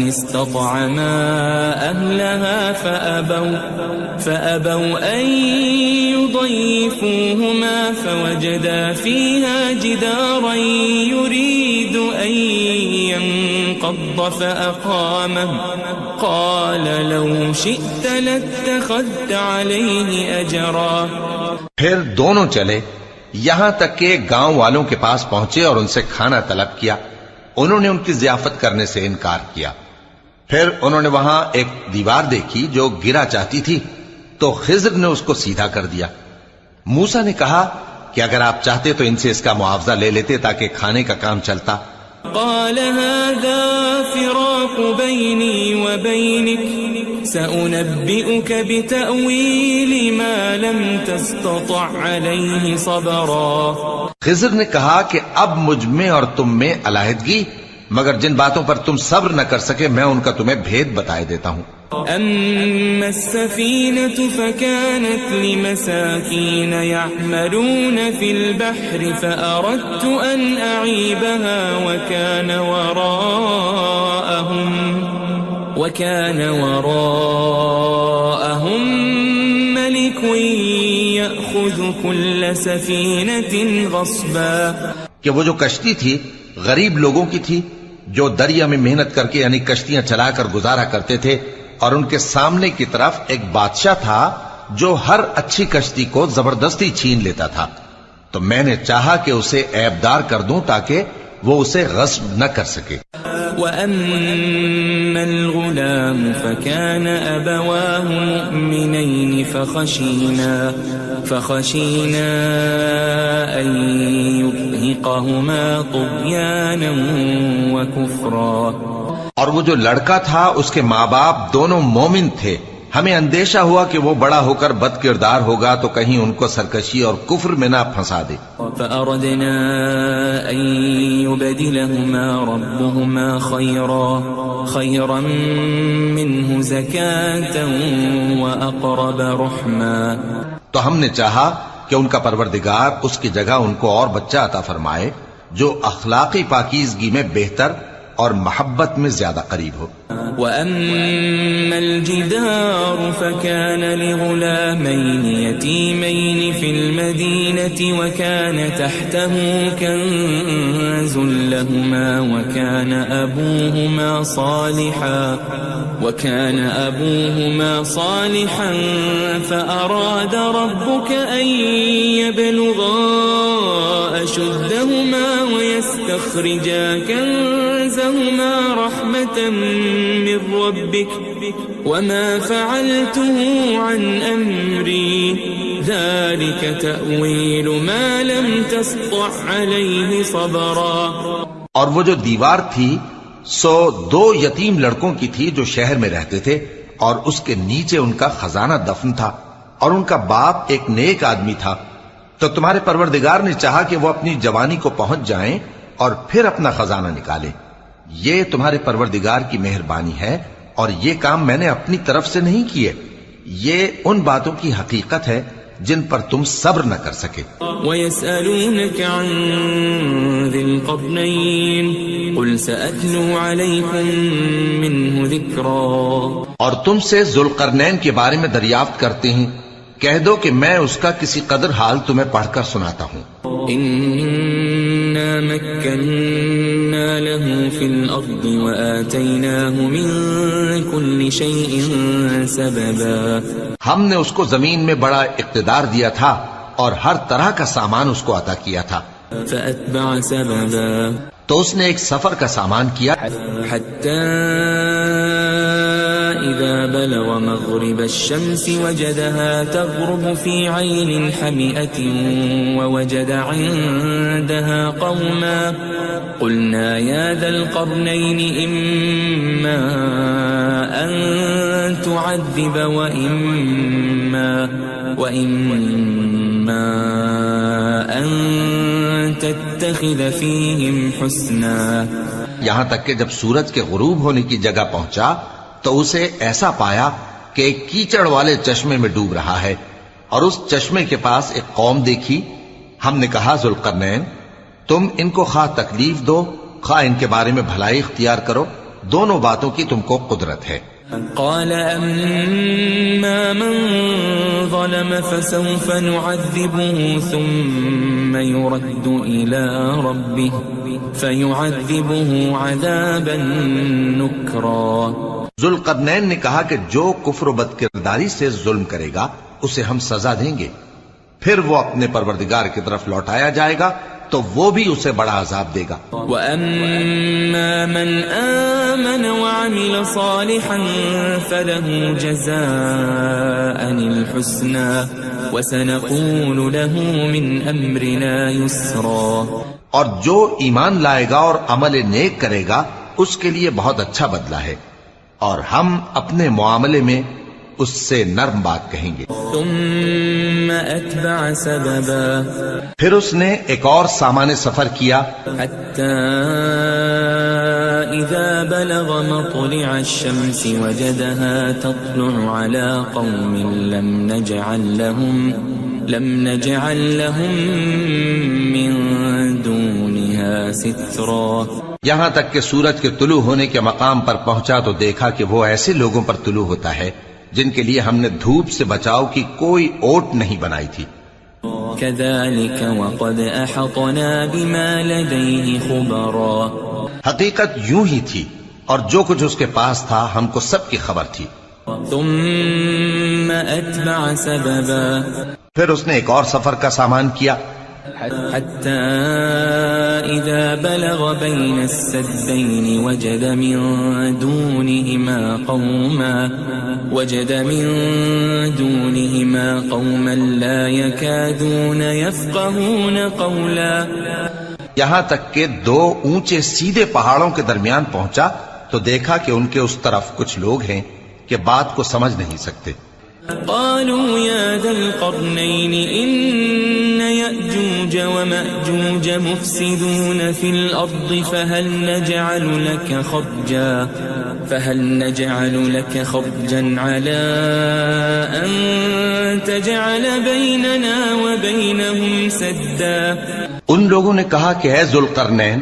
استطعما أهلها فأبوا أن يضيفوهما فوجدا فيها جدارا يريد أن انقض فأقامه قال لو شئت لاتخذت عليه أجرا. پھر دونوں چلے یہاں تک کہ گاؤں والوں کے پاس پہنچے اور ان سے کھانا طلب کیا. انہوں نے ان کی ضیافت کرنے سے انکار کیا. پھر انہوں نے وہاں ایک دیوار دیکھی جو گرا چاہتی تھی تو خضر نے اس کو سیدھا کر دیا. موسیٰ نے کہا کہ اگر آپ چاہتے تو ان سے اس کا معاوضہ لے لیتے تاکہ کھانے کا کام چلتا. قال هذا فراق بيني وبينك سأنبئك بتأويل ما لم تستطع عليه صبرا. خضر نے کہا کہ اب مجھ میں اور تم میں علیحدگی، مگر جن باتوں پر تم صبر نہ کر سکے میں ان کا تمہیں بھید بتائے دیتا ہوں. أما السفينة فكانت لمساكين يعملون في البحر فأردت أن أعيبها وكان وراءهم ملك يأخذ كل سفينة غصبا. کہ وہ جو کشتی تھی غریب لوگوں کی تھی جو دریا میں محنت کر کے یعنی کشتیاں چلا کر گزارا کرتے تھے، اور ان کے سامنے کی طرف ایک بادشاہ تھا جو ہر اچھی کشتی کو زبردستی چھین لیتا تھا. تو میں نے چاہا کہ اسے عیبدار کر دوں تاکہ وہ اسے غصب نہ کر سکے. وَأَمَّا الْغُلَامُ فَكَانَ أَبَوَاهُ مُؤْمِنَيْنِ فَخَشِينَا أَن يُرْهِقَهُمَا طُغْيَانًا وَكُفْرًا. اور وہ جو لڑکا تھا اس کے ماں باپ دونوں مومن تھے، ہمیں اندیشہ ہوا کہ وہ بڑا ہو کر بد کردار ہوگا تو کہیں ان کو سرکشی اور کفر میں نہ پھنسا دے. فأردنا أن يبدلهما ربهما خيرا منه زكاة وأقرب رحما. تو ہم نے چاہا کہ ان کا پروردگار اس کی جگہ ان کو اور بچہ عطا فرمائے جو اخلاقی پاکیزگی میں بہتر اور محبت میں زیادہ قریب ہو. وَأَمَّا الْجِدَارُ فَكَانَ لِغُلَامَيْنِ يَتِيمَيْنِ فِي الْمَدِينَةِ وَكَانَ تَحْتَهُ كَنزٌ لَهُمَا وَكَانَ أَبُوهُمَا صَالِحًا فَأَرَادَ رَبُّكَ أَن يَبْلُغَا أَشُدَّهُمَا وَيَسْتَخْرِجَا كَنزَهُمَا رَحْمَةً من ربك وما فعلته عن أمري ذلك تأويل ما لم تسطع عليه صبرا. اور وہ جو دیوار تھی سو دو یتیم لڑکوں کی تھی جو شہر میں رہتے تھے اور اس کے نیچے ان کا خزانہ دفن تھا اور ان کا باپ ایک نیک آدمی تھا. تو تمہارے پروردگار نے چاہا کہ وہ اپنی جوانی کو پہنچ جائیں اور پھر اپنا خزانہ نکالیں. یہ تمہارے پروردگار کی مہربانی ہے اور یہ کام میں نے اپنی طرف سے نہیں کیے. یہ ان باتوں کی حقیقت ہے جن پر تم صبر نہ کر سکے. وَيَسْأَلُونَكَ عَنْ ذِي الْقَرْنَيْنِ قُلْ سَأَتْلُو عَلَيْكُمْ مِنْهُ ذِكْرًا. اور تم سے ذوالقرنین کے بارے میں دریافت کرتے ہیں، کہہ دو کہ میں اس کا کسی قدر حال تمہیں پڑھ کر سناتا ہوں. إِنَّا مَكَّنَّا لَهُ فِي الْأَرْضِ وَآتَيْنَاهُ مِنْ كُلِّ شَيْءٍ سَبَبًا. ہم نے اس کو زمین میں بڑا اقتدار دیا تھا اور ہر طرح کا سامان اس کو عطا کیا تھا. فَأَتْبَعَ سَبَبًا. تو اس نے ایک سفر کا سامان کیا حَتَّى إِذَا بَلَغَ مَغْرِبَ الشَّمْسِ وَجَدَهَا تَغْرُبُ فِي عَيْنٍ حَمِئَةٍ وَوَجَدَ عِندَهَا قَوْمًا قُلْنَا يَا ذَا الْقَرْنَيْنِ إِمَّا أَن تُعَذِّبَ وَإِمَّا أَن تَتَّخِذَ فِيهِمْ حُسْنًا. یہاں تک کہ جب سورج کے غروب ہونے کی جگہ پہنچا تو اسے ایسا پایا کہ ایک کیچڑ والے چشمے میں ڈوب رہا ہے اور اس چشمے کے پاس ایک قوم دیکھی. ہم نے کہا ذوالقرنین تم ان کو خواہ تکلیف دو خواہ ان کے بارے میں بھلائی اختیار کرو، دونوں باتوں کی تم کو قدرت ہے. قال أما من ظلم فسوف نعذبه ثم يرد إلى ربه فيعذبه عذابا نكرا. ذوالقرنین نے کہا کہ جو کفر و بد کرداری سے ظلم کرے گا اسے ہم سزا دیں گے، پھر وہ اپنے پروردگار کی طرف لوٹایا جائے گا تو وہ بھی اسے بڑا عذاب دے گا. وَأَمَّا مَنْ آمَنَ وَعَمِلَ صَالِحًا فَلَهُ جَزَاءً الْحُسْنَى وَسَنَقُولُ لَهُ مِنْ أَمْرِنَا يُسْرًا. اور جو ایمان لائے گا اور عمل نیک کرے گا اس کے لیے بہت اچھا بدلہ ہے، اور ہم اپنے معاملے میں اس سے نرم بات کہیں گے. ثم أتبع سببا. پھر اس نے ایک اور سامان سفر کیا حتى إذا بلغ مطلع الشمس وجدها تطلع على قوم لم نجعل لهم من دونها سترا. یہاں تک کہ سورج کے طلوع ہونے کے مقام پر پہنچا تو دیکھا کہ وہ ایسے لوگوں پر طلوع ہوتا ہے جن کے لیے ہم نے دھوپ سے بچاؤ کی کوئی اوٹ نہیں بنائی تھی. كذلك وقد أحطنا بما لديه خبرا. حقیقت یوں ہی تھی اور جو کچھ اس کے پاس تھا ہم کو سب کی خبر تھی. ثم أتبع سببا. پھر اس نے ایک اور سفر کا سامان کیا حتى إذا بلغ بين السدين وجد من دونهما قوما لا يكادون يفقهون قولا. یہاں تک کہ دو اونچے سیدھے پہاڑوں کے درمیان پہنچا تو دیکھا کہ ان کے اس طرف کچھ لوگ ہیں کہ بات کو سمجھ نہیں سکتے. قالوا يا ذا القرنين إن يأجوج ومأجوج مفسدون في الأرض فهل نجعل لك خرجا على أن تجعل بيننا وبينهم سدا. ان لوگوں نے کہا کہ اے ذوالقرنین،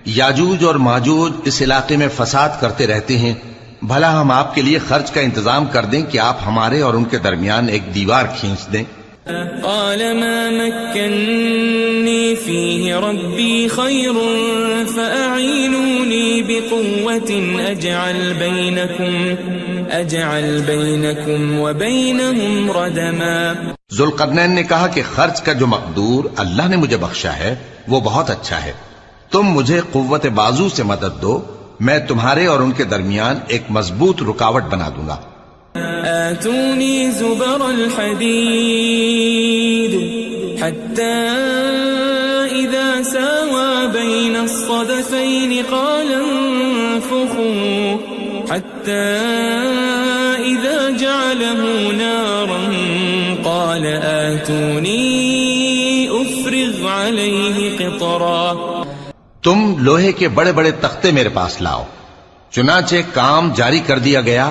یاجوج اور ماجوج اس علاقے میں فساد کرتے رہتے ہیں، بھلا ہم آپ کے لیے خرچ کا انتظام کر دیں کہ آپ ہمارے اور ان کے درمیان ایک دیوار کھینچ دیں. قال ما مكنني فيه ربي خير فأعينوني بقوة أجعل بينكم وبينهم ردما. ذوالقرنین نے کہا کہ خرچ کا جو مقدور اللہ نے مجھے بخشا ہے وہ بہت اچھا ہے، تم مجھے قوت بازو سے مدد دو، میں تمہارے اور ان کے درمیان ایک مضبوط رکاوٹ بنا دوں گا. آتوني زبر الحديد حتى إذا ساوى بين الصدفين قال انفخوا حتى إذا جعله نارا قال آتوني أفرغ عليه قطرا. تم لوہے کے بڑے بڑے تختے میرے پاس لاؤ. چنانچہ کام جاری کر دیا گیا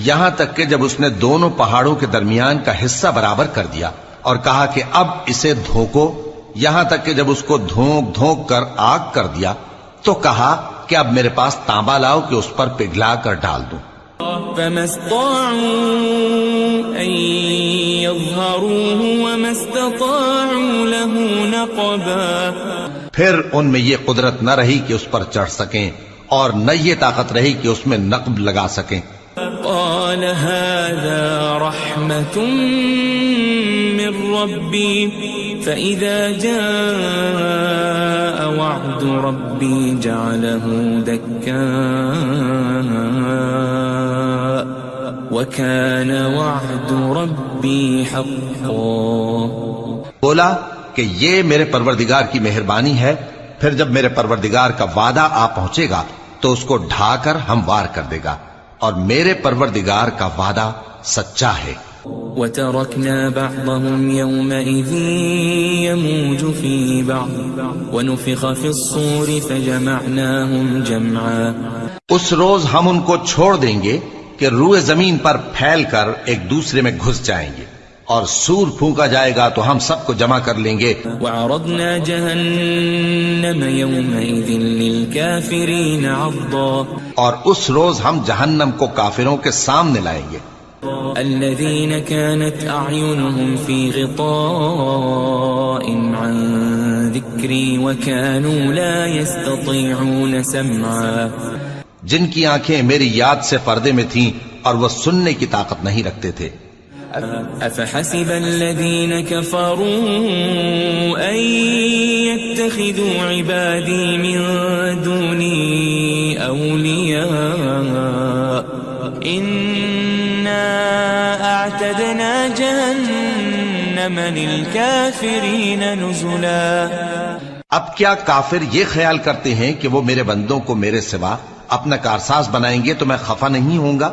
یہاں تک کہ جب اس نے دونوں پہاڑوں کے درمیان کا حصہ برابر کر دیا اور کہا کہ اب اسے دھوکو، یہاں تک کہ جب اس کو دھونک دھونک کر آگ کر دیا تو کہا کہ اب میرے پاس تانبا لاؤ کہ اس پر پگھلا کر ڈال دوں. فما استطاعوا أن يظهروه وما استطاعوا له نقبا. پھر ان میں یہ قدرت نہ رہی کہ اس پر چڑھ سکیں اور نہ یہ طاقت رہی کہ اس میں نقب لگا سکیں. قال هذا رحمة من ربي فإذا جاء وعد ربي جعله دكا وكان وعد ربي حقا. بولا کہ یہ میرے پروردگار کی مہربانی ہے، پھر جب میرے پروردگار کا وعدہ آ پہنچے گا تو اس کو ڈھا کر ہموار کر دے گا، اور میرے پروردگار کا وعدہ سچا ہے. وَتَرَكْنَا بَعْضَهُمْ يَوْمَئِذٍ يَمُوجُ فِي بَعْضٍ وَنُفِخَ فِي الصُّورِ فَجَمَعْنَاهُمْ جَمْعًا. اس روز ہم ان کو چھوڑ دیں گے کہ روئے زمین پر پھیل کر ایک دوسرے میں گھس جائیں گے، اور سور پھونکا جائے گا تو ہم سب کو جمع کر لیں گے. وَعَرَضْنَا جَهَنَّمَ يَوْمَئِذٍ لِلْكَافِرِينَ عَرْضًا. اور اس روز ہم جہنم کو کافروں کے سامنے لائیں گے. الذين كانت أعينهم في غطاء عن ذكري وكانوا لا يستطيعون سمعا، جن کی آنکھیں میری یاد سے پردے میں تھیں اور وہ سننے کی طاقت نہیں رکھتے تھے۔ أفحسب الذين كفروا أن يتخذوا عبادي من دوني أولياء إنا أعتدنا جهنم للكافرين نزلا۔ اب کیا کافر یہ خیال کرتے ہیں کہ وہ میرے بندوں کو میرے سوا اپنا کارساز بنائیں گے تو میں خفا نہیں ہوں گا؟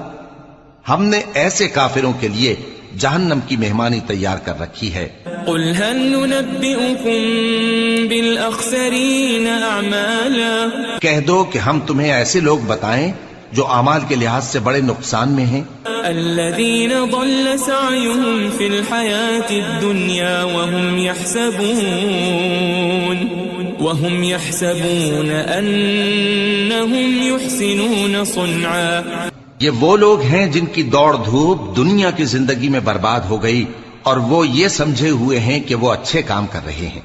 ہم نے ایسے کافروں کے لیے جہنم کی مہمانی تیار کر رکھی ہے۔ قل هل ننبئكم بالأخسرين أعمالا، کہہ دو کہ ہم تمہیں ایسے لوگ بتائیں جو اعمال کے لحاظ سے بڑے نقصان میں ہیں۔ الذين ضل سعيهم في الحياة الدنيا وهم يحسبون أنهم يحسنون صنعا، یہ وہ لوگ ہیں جن کی دوڑ دھوپ دنیا کی زندگی میں برباد ہو گئی اور وہ یہ سمجھے ہوئے ہیں کہ وہ اچھے کام کر رہے ہیں۔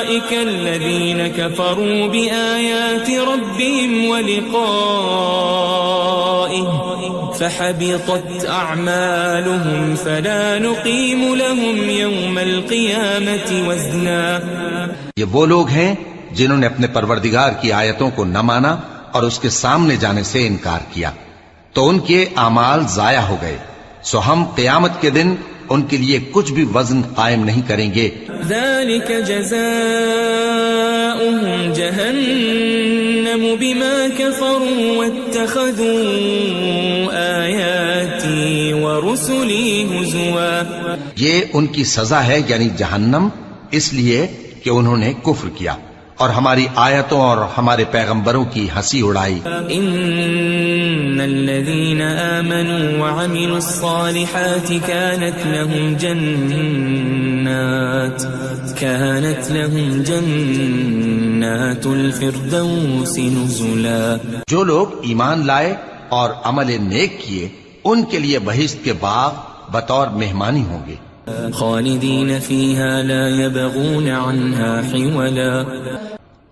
أولئك الذين كفروا بآيات ربهم ولقائه فحبطت أعمالهم فلا نقيم لهم يوم القيامة وزنا۔ یہ وہ لوگ ہیں جنہوں نے اپنے پروردگار کی آیتوں کو نہ مانا اور اس کے سامنے جانے سے انکار کیا تو ان کے اعمال ضائع ہو گئے، سو ہم قیامت کے دن ان کے لیے کچھ بھی وزن قائم نہیں کریں گے۔ ذلك جزاؤهم جهنم بما كفروا واتخذوا آياتي ورسلي هزوا، یہ ان کی سزا ہے یعنی جہنم، اس لیے کہ انہوں نے کفر کیا اور ہماری آیتوں اور ہمارے پیغمبروں کی ہنسی اڑائی۔ ان الذين آمنوا وعملوا الصالحات كانت لهم جنات الفردوس نزلا، جو لوگ ایمان لائے اور عمل نیک کیے ان کے لیے بہشت کے باغ بطور مہمانی ہوں گے، خالدین فیہا لا یبغون عنہا حولا،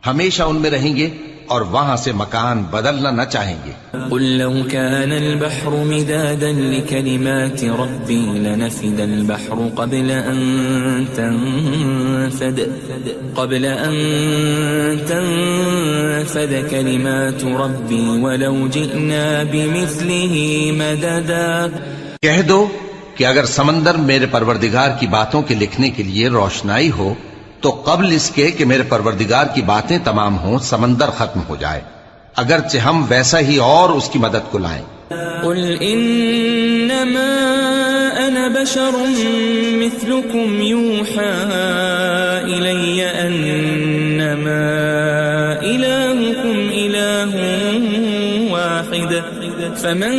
ہمیشہ ان میں رہیں گے اور وہاں سے مکان بدلنا نہ چاہیں گے۔ قل لو كان البحر مدادا لكلمات ربي لنفد البحر قبل أن تنفد كلمات ربي ولو جئنا بمثله مددا، کہہ دو کہ اگر سمندر میرے پروردگار کی باتوں کے لکھنے کے لیے روشنائی ہو تو قبل اس کے کہ میرے پروردگار کی باتیں تمام ہوں سمندر ختم ہو جائے، اگرچہ ہم ویسا ہی اور اس کی مدد کو لائیں۔ قل انما انا بشر مثلكم يوحى الي انما الهكم اله واحد فمن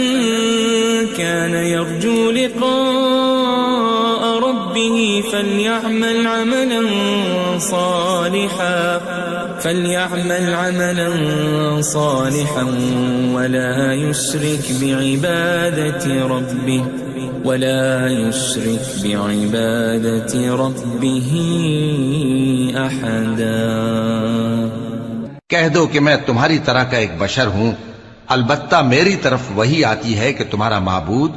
كان يرجو لقاء ربه فليعمل عملا صالحا ولا يشرك بعبادة ربه أحدا۔ کہہ دو کہ میں تمہاری طرح کا ایک بشر ہوں، البتہ میری طرف وہی آتی ہے کہ تمہارا معبود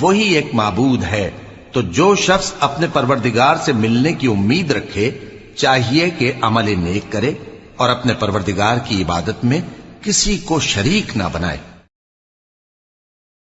وہی ایک معبود ہے، تو جو شخص اپنے پروردگار سے ملنے کی امید رکھے چاہیے کہ عمل نیک کرے اور اپنے پروردگار کی عبادت میں کسی کو شریک نہ بنائے۔